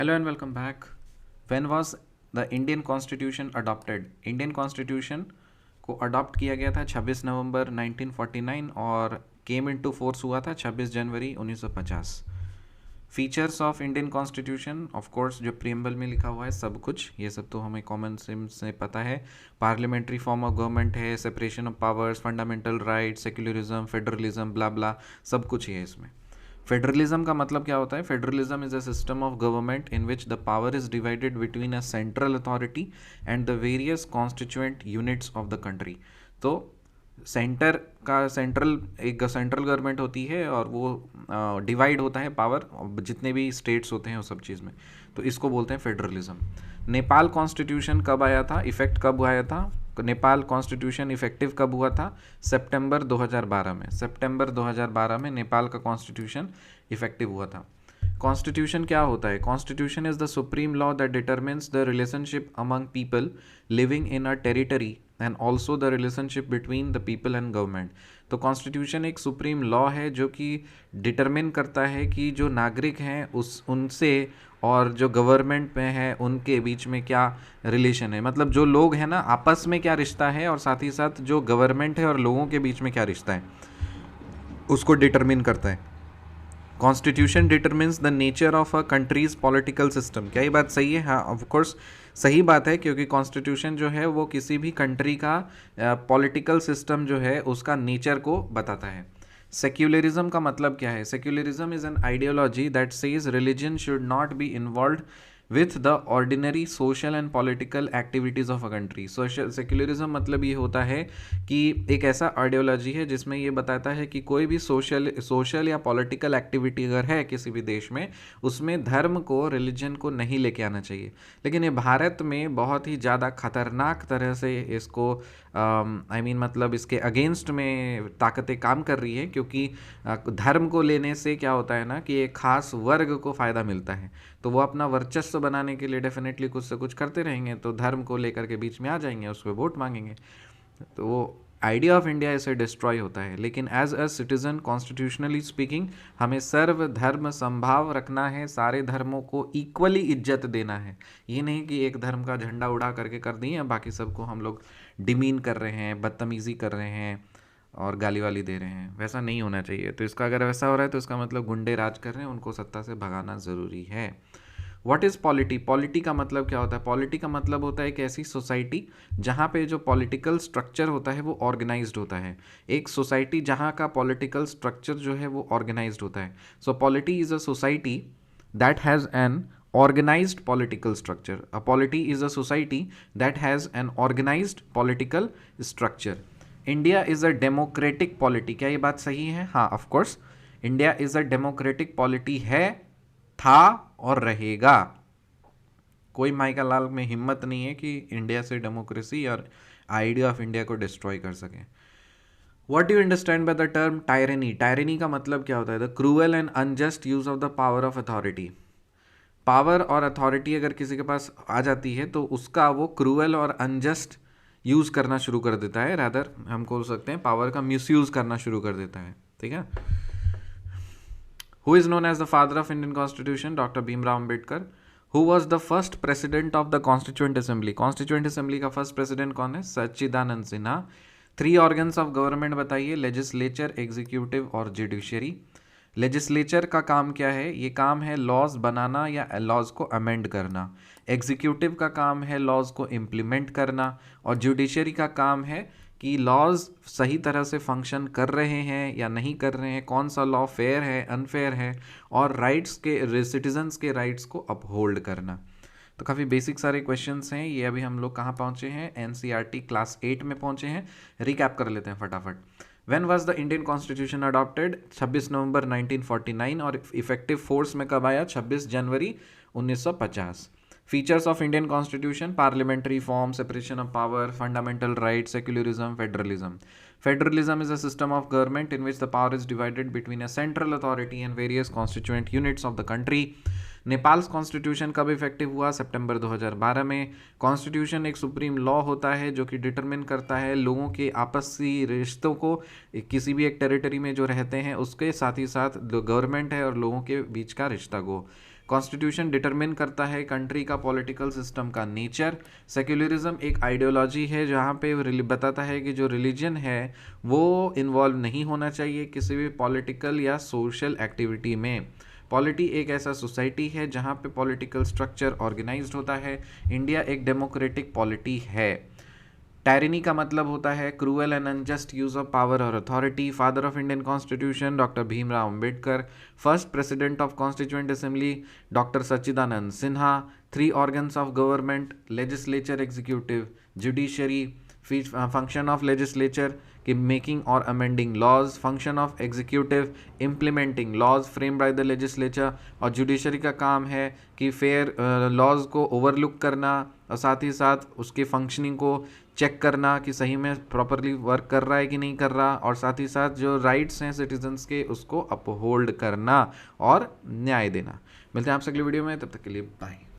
Hello and welcome back. When was the Indian constitution adopted? Indian constitution को adopt किया गया था 26 नवंबर 1949 और केम इनटू फोर्स हुआ था 26 जनवरी 1950। Features of Indian constitution, of course जो प्रीएम्बल में लिखा हुआ है सब कुछ, ये सब तो हमें कॉमन सेंस से पता है। पार्लियामेंट्री फॉर्म ऑफ गवर्नमेंट है, separation of powers, fundamental rights, secularism, federalism, blah blah, सब कुछ ही है इसमें। फेडरलिज्म का मतलब क्या होता है? Federalism is a system of government in which the power is divided between a central authority and the various constituent units of the country. तो सेंटर का सेंट्रल एक सेंट्रल गवर्नमेंट होती है और वो डिवाइड होता है पावर जितने भी स्टेट्स होते हैं उस सब चीज़ में, तो इसको बोलते हैं फेडरलिज्म। नेपाल कॉन्स्टिट्यूशन कब आया था, इफेक्ट कब आया था? नेपाल कॉन्स्टिट्यूशन इफेक्टिव कब हुआ था? सितंबर 2012 में। सितंबर 2012 में नेपाल का कॉन्स्टिट्यूशन इफेक्टिव हुआ था। कॉन्स्टिट्यूशन क्या होता है? Constitution is the supreme law that determines the relationship among people living in a territory and also the relationship between the people and government. तो कॉन्स्टिट्यूशन एक सुप्रीम लॉ है जो कि डिटरमिन करता है कि जो नागरिक हैं उस उनसे और जो गवर्नमेंट में है उनके बीच में क्या रिलेशन है, मतलब जो लोग हैं ना आपस में क्या रिश्ता है, और साथ ही साथ जो गवर्नमेंट है और लोगों के बीच में क्या रिश्ता है उसको डिटरमिन करता है। Constitution determines the nature of a countries political system. क्या ये बात सही है? हाँ, ऑफ कोर्स सही बात है, क्योंकि कॉन्स्टिट्यूशन जो है वो किसी भी कंट्री का पॉलिटिकल सिस्टम जो है उसका नेचर को बताता है। सेक्युलरिज्म का मतलब क्या है? Secularism is an ideology that says religion should not be involve with the ordinary social and political activities of a country. Social secularism मतलब ये होता है कि एक ऐसा आइडियोलॉजी है जिसमें ये बताता है कि कोई भी सोशल या पॉलिटिकल एक्टिविटी अगर है किसी भी देश में, उसमें धर्म को, रिलीजन को नहीं लेके आना चाहिए। लेकिन ये भारत में बहुत ही ज़्यादा खतरनाक तरह से इसको मतलब इसके अगेंस्ट में ताकतें काम कर रही है, क्योंकि धर्म को लेने से क्या होता है ना कि एक खास वर्ग को फ़ायदा मिलता है, तो वो अपना वर्चस्व बनाने के लिए डेफिनेटली कुछ से कुछ करते रहेंगे, तो धर्म को लेकर के बीच में आ जाएंगे, उस पर वोट मांगेंगे, तो वो आइडिया ऑफ इंडिया इससे डिस्ट्रॉय होता है। लेकिन as a citizen constitutionally speaking हमें सर्व धर्म संभाव रखना है, सारे धर्मों को इक्वली इज्जत देना है। ये नहीं कि एक धर्म का झंडा उड़ा करके कर दिए, बाकी सबको हम लोग डिमीन कर रहे हैं, बदतमीज़ी कर रहे हैं और गाली वाली दे रहे हैं, वैसा नहीं होना चाहिए। तो इसका अगर वैसा हो रहा है तो इसका मतलब गुंडे राज कर रहे हैं, उनको सत्ता से भगाना ज़रूरी है। What is polity? पॉलिटी का मतलब क्या होता है? पॉलिटी का मतलब होता है एक ऐसी सोसाइटी जहाँ पे जो पॉलिटिकल स्ट्रक्चर होता है वो ऑर्गेनाइज्ड होता है। एक सोसाइटी जहाँ का पॉलिटिकल स्ट्रक्चर जो है वो ऑर्गेनाइज्ड होता है। So polity is a society that has an organized political structure. A polity is a society that has an organized political structure. India is a democratic polity. क्या ये बात सही है? हाँ, of course India is a democratic polity है, था और रहेगा। कोई माइका लाल में हिम्मत नहीं है कि इंडिया से डेमोक्रेसी और आइडिया ऑफ इंडिया को डिस्ट्रॉय कर सके। What do you understand by the term tyranny? Tyranny का मतलब क्या होता है? The cruel and unjust use of the power of authority. Power और अथॉरिटी अगर किसी के पास आ जाती है तो उसका वो क्रूअल और अनजस्ट यूज़ करना शुरू कर देता है, रादर हम बोल सकते हैं पावर का मिसयूज़ करना शुरू कर देता है। ठीक है। Who is known as the father of Indian constitution? Doctor Bhimrao Ambedkar. Who was the first president of the constituent assembly? Constituent assembly का फर्स्ट प्रेसिडेंट कौन है? Sachchidanand Sinha. Three organs of government बताइए, लेजिस्लेचर, एग्जीक्यूटिव और जुडिशरी। लेजिस्लेचर का काम क्या है? ये काम है लॉज बनाना या लॉज को अमेंड करना। एग्जीक्यूटिव का काम है लॉज को इम्प्लीमेंट करना, और जुडिशरी का काम है कि लॉज सही तरह से फंक्शन कर रहे हैं या नहीं कर रहे हैं, कौन सा लॉ फेयर है, अनफेयर है, और राइट्स के, सिटीजन्स के राइट्स को अपहोल्ड करना। तो काफ़ी बेसिक सारे क्वेश्चंस हैं ये। अभी हम लोग कहाँ पहुँचे हैं? एनसीईआरटी क्लास 8 में पहुँचे हैं। रिकैप कर लेते हैं फटाफट। When was the Indian constitution adopted? 26 नवंबर 1949, और इफेक्टिव फोर्स में कब आया? 26 जनवरी 1950। Features of Indian constitution: parliamentary form, separation of power, fundamental right, secularism, federalism. Federalism is a system of government in which the power is divided between a central authority and various constituent units of the country. Nepal constitution कब effective हुआ? सितंबर 2012 में। Constitution एक supreme law होता है जो कि determine करता है लोगों के आपसी रिश्तों को, किसी भी एक टेरिटरी में जो रहते हैं उसके, साथ ही साथ जो गवर्नमेंट है और लोगों के बीच का रिश्ता को। कॉन्स्टिट्यूशन डिटरमिन करता है कंट्री का पॉलिटिकल सिस्टम का नेचर। सेक्युलरिज्म एक आइडियोलॉजी है जहाँ पे बताता है कि जो रिलीजन है वो इन्वॉल्व नहीं होना चाहिए किसी भी पॉलिटिकल या सोशल एक्टिविटी में। पॉलिटी एक ऐसा सोसाइटी है जहाँ पे पॉलिटिकल स्ट्रक्चर ऑर्गेनाइज्ड होता है। इंडिया एक डेमोक्रेटिक पॉलिटी है। टायरनी का मतलब होता है cruel and unjust use of power और authority. Father of Indian constitution doctor Bhimrao Ambedkar. First president of constituent assembly doctor Sachchidanand Sinha. 3 organs of government, legislature, executive, judiciary. Function of legislature कि making और amending laws, function of executive implementing laws frame by the legislature, और judiciary का काम है कि fair laws को overlook करना और साथ ही साथ उसके फंक्शनिंग को चेक करना कि सही में प्रॉपरली वर्क कर रहा है कि नहीं कर रहा, और साथ ही साथ जो राइट्स हैं सिटीजन्स के उसको अपहोल्ड करना और न्याय देना। मिलते हैं आपसे अगली वीडियो में, तब तक के लिए बाय।